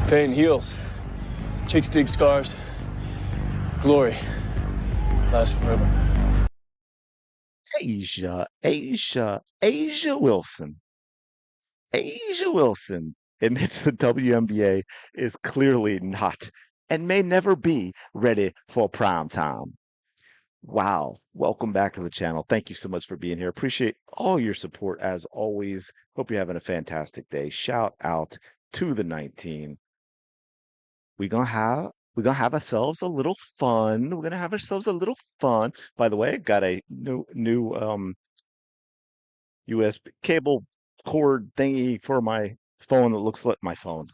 Pain heals. Chicks dig scars. Glory lasts forever. Asia Wilson. Asia Wilson admits the WNBA is clearly not and may never be ready for prime time. Wow. Welcome back to the channel. Thank you so much for being here. Appreciate all your support as always. Hope you're having a fantastic day. Shout out to the 19. We're gonna have ourselves a little fun. We're gonna have ourselves a little fun. By the way, got a new USB cable cord thingy for my phone that looks like my phone.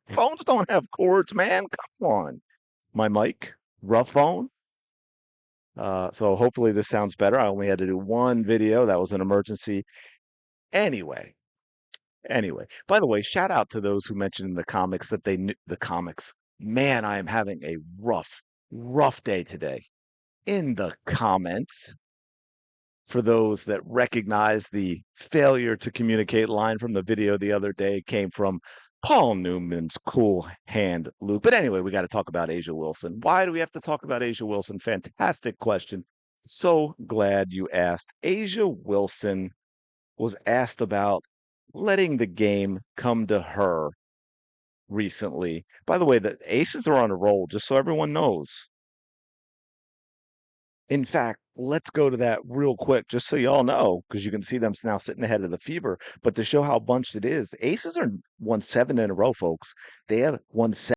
Phones don't have cords, man. Come on. My mic, rough phone. So hopefully this sounds better. I only had to do one video. That was an emergency. Anyway, anyway. By the way, shout out to those who mentioned in the comics that they knew the comics. Man, I am having a rough day today. In the comments, for those that recognize the failure to communicate line from the video the other day came from Paul Newman's cool hand loop. But anyway, we got to talk about Asia Wilson. Why do we have to talk about Asia Wilson? Fantastic question. So glad you asked. Asia Wilson was asked about letting the game come to her recently. By the way, the Aces are on a roll, just so everyone knows. In fact, let's go to that real quick, just so y'all know, because you can see them now sitting ahead of the Fever. But to show how bunched it is, the Aces are won 7 in a row, folks. They have won 7.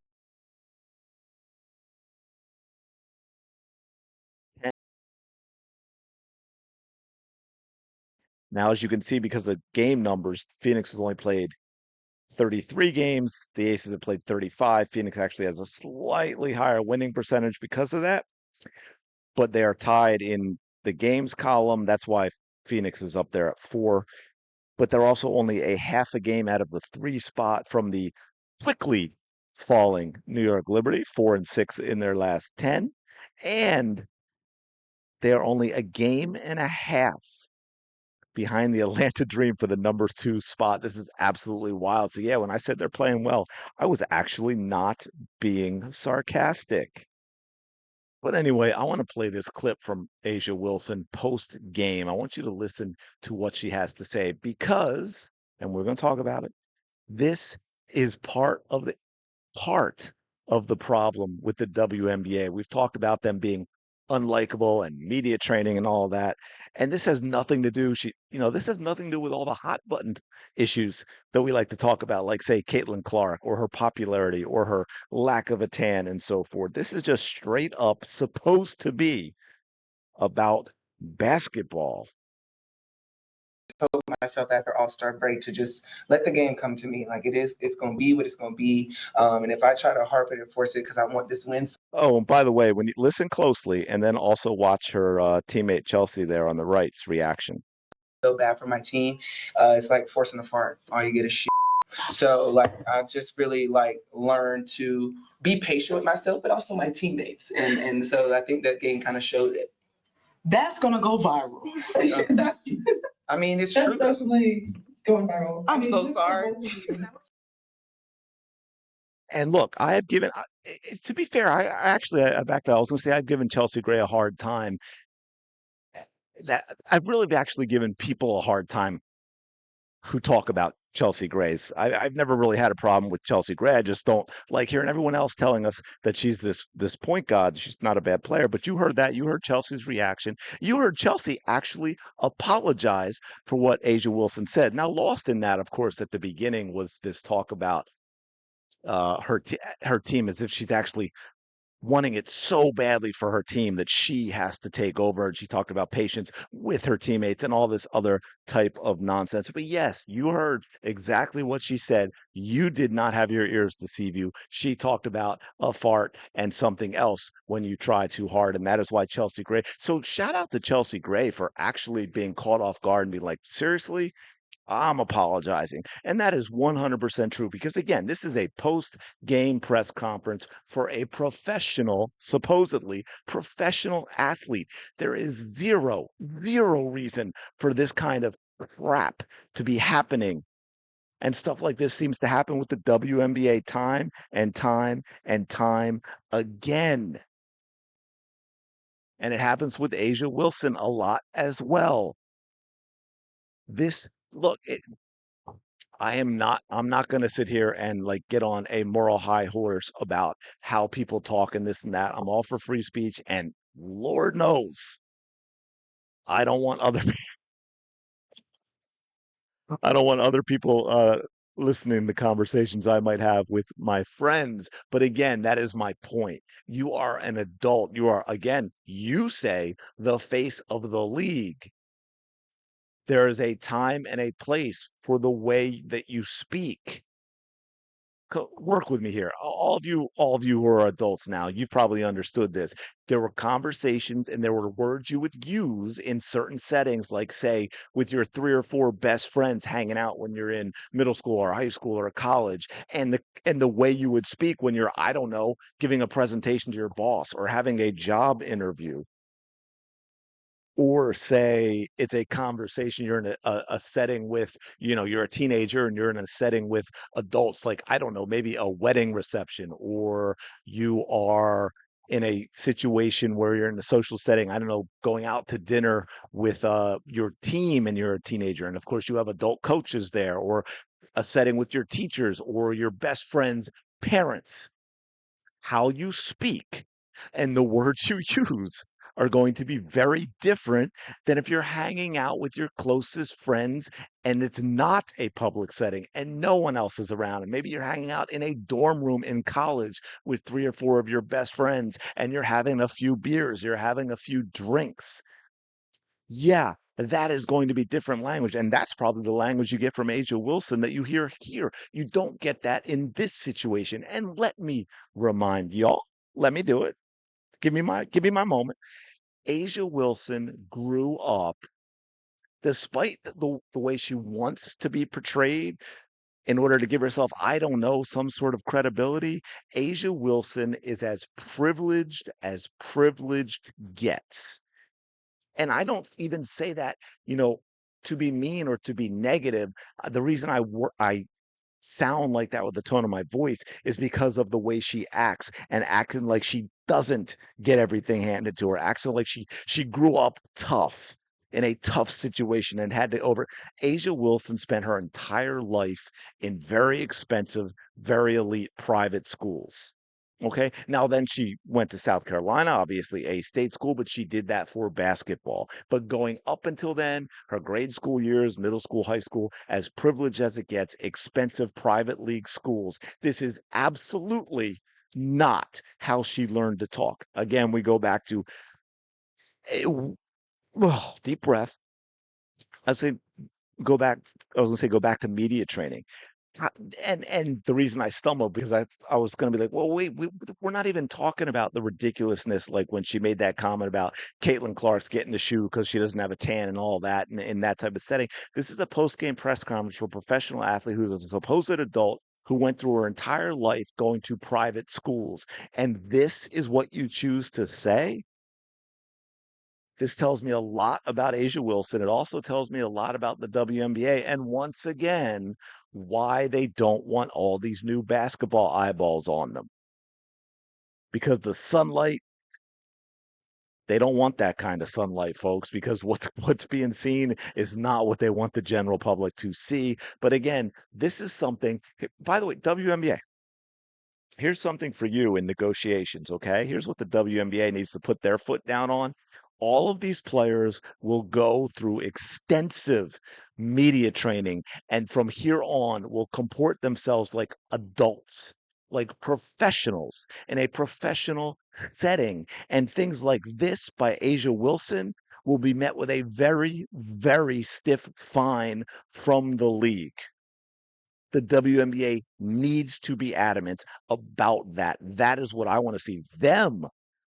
Now, as you can see, because of game numbers, Phoenix has only played 33 games. The Aces have played 35. Phoenix actually has a slightly higher winning percentage because of that, but they are tied in the games column. That's why Phoenix is up there at 4. But they're also only a half a game out of the 3 spot from the quickly falling New York Liberty, 4-6 in their last 10. And they are only a game and a half behind the Atlanta Dream for the number 2 spot. This is absolutely wild. So, yeah, when I said they're playing well, I was actually not being sarcastic. But anyway, I want to play this clip from Asia Wilson post game. I want you to listen to what she has to say because, and we're going to talk about it, this is part of the problem with the WNBA. We've talked about them being unlikable and media training and all of that. And this has nothing to do, this has nothing to do with all the hot button issues that we like to talk about, like say Caitlin Clark or her popularity or her lack of a tan and so forth. This is just straight up supposed to be about basketball. Told myself after All-Star break to just let the game come to me. Like it's going to be what it's going to be. And if I try to harp it and force it because I want this win Oh, and by the way, when you listen closely and then also watch her teammate Chelsea there on the right's reaction. so bad for my team, it's like forcing a fart. All you get is shit. So like I've just really like learned to be patient with myself, but also my teammates. And so I think that game kind of showed it. That's going to go viral. I mean, it's true. That's definitely going viral. I'm so sorry. And look, I have given, to be fair, I backed out. I was going to say I've given Chelsea Gray a hard time. That I've really actually given people a hard time who talk about Chelsea Gray's. I've never really had a problem with Chelsea Gray. I just don't like hearing everyone else telling us that she's this point guard. She's not a bad player. But you heard that. You heard Chelsea's reaction. You heard Chelsea actually apologize for what Asia Wilson said. Now, lost in that, of course, at the beginning was this talk about her team as if she's actually wanting it so badly for her team that she has to take over. And she talked about patience with her teammates and all this other type of nonsense. But yes, you heard exactly what she said. You did not have your ears deceive you. She talked about a fart and something else when you try too hard. And that is why Chelsea Gray. So shout out to Chelsea Gray for actually being caught off guard and be like, seriously? I'm apologizing. And that is 100% true because, again, this is a post game press conference for a professional, supposedly professional athlete. There is zero reason for this kind of crap to be happening And stuff like this seems to happen with the WNBA time and time and time again. And it happens with Asia Wilson a lot as well. This look, I'm not going to sit here and like get on a moral high horse about how people talk and this and that. I'm all for free speech, and Lord knows I don't want other I don't want other people listening to conversations I might have with my friends. But again, that is my point. You are an adult. You are, again, you say the face of the league. There is a time and a place for the way that you speak. Work with me here. All of you who are adults now, you've probably understood this. There were conversations and there were words you would use in certain settings, like say with your three or four best friends hanging out when you're in middle school or high school or college, and the way you would speak when you're, I don't know, giving a presentation to your boss or having a job interview, or say it's a conversation you're in a setting with, you're a teenager and you're in a setting with adults, like, I don't know, maybe a wedding reception, or you are in a situation where you're in a social setting, I don't know, going out to dinner with your team and you're a teenager, and of course you have adult coaches there, or a setting with your teachers or your best friend's parents. How you speak and the words you use are going to be very different than if you're hanging out with your closest friends and it's not a public setting and no one else is around. And maybe you're hanging out in a dorm room in college with three or four of your best friends and you're having a few beers, you're having a few drinks. Yeah, that is going to be different language. And that's probably the language you get from Asia Wilson that you hear here. You don't get that in this situation. And let me remind y'all, let me do it. Give me my moment. Asia Wilson grew up, despite the way she wants to be portrayed, in order to give herself, I don't know, some sort of credibility. Asia Wilson is as privileged gets. And I don't even say that, you know, to be mean or to be negative. The reason I sound like that with the tone of my voice is because of the way she acts, and acting like she doesn't get everything handed to her, acting like she grew up tough in a tough situation and had to over. Asia Wilson spent her entire life in very expensive, very elite private schools. Okay. Now then she went to South Carolina, obviously a state school, but she did that for basketball. But going up until then, her grade school years, middle school, high school, as privileged as it gets, expensive private league schools. This is absolutely not how she learned to talk. Again, we go back to deep breath. I say go back. I was gonna say go back to media training. Uh, and the reason I stumbled because I was going to be like, well, wait, we're not even talking about the ridiculousness, like when she made that comment about Caitlin Clark's getting the shoe because she doesn't have a tan and all that, and in that type of setting. This is a post game press conference for a professional athlete who's a supposed adult who went through her entire life going to private schools, and this is what you choose to say. This tells me a lot about Asia Wilson. It also tells me a lot about the WNBA. And once again, why they don't want all these new basketball eyeballs on them. Because the sunlight, they don't want that kind of sunlight, folks, because what's being seen is not what they want the general public to see. But again, this is something, by the way, WNBA, here's something for you in negotiations, okay? Here's what the WNBA needs to put their foot down on. All of these players will go through extensive media training and from here on will comport themselves like adults, like professionals in a professional setting. And things like this by Asia Wilson will be met with a very, very stiff fine from the league. The WNBA needs to be adamant about that. That is what I want to see them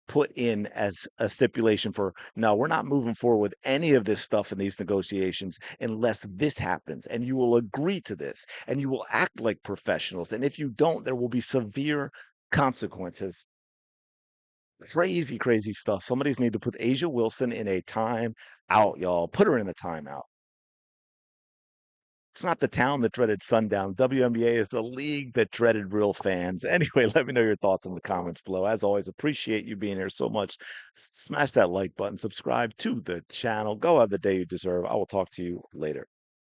put in as a stipulation for, no, we're not moving forward with any of this stuff in these negotiations unless this happens. And you will agree to this and you will act like professionals. And if you don't, there will be severe consequences. Crazy, crazy stuff. Somebody's need to put Asia Wilson in a time out, y'all. Put her in a timeout. It's not the town that dreaded sundown. WNBA is the league that dreaded real fans. Anyway, let me know your thoughts in the comments below. As always, appreciate you being here so much. Smash that like button, subscribe to the channel. Go have the day you deserve. I will talk to you later.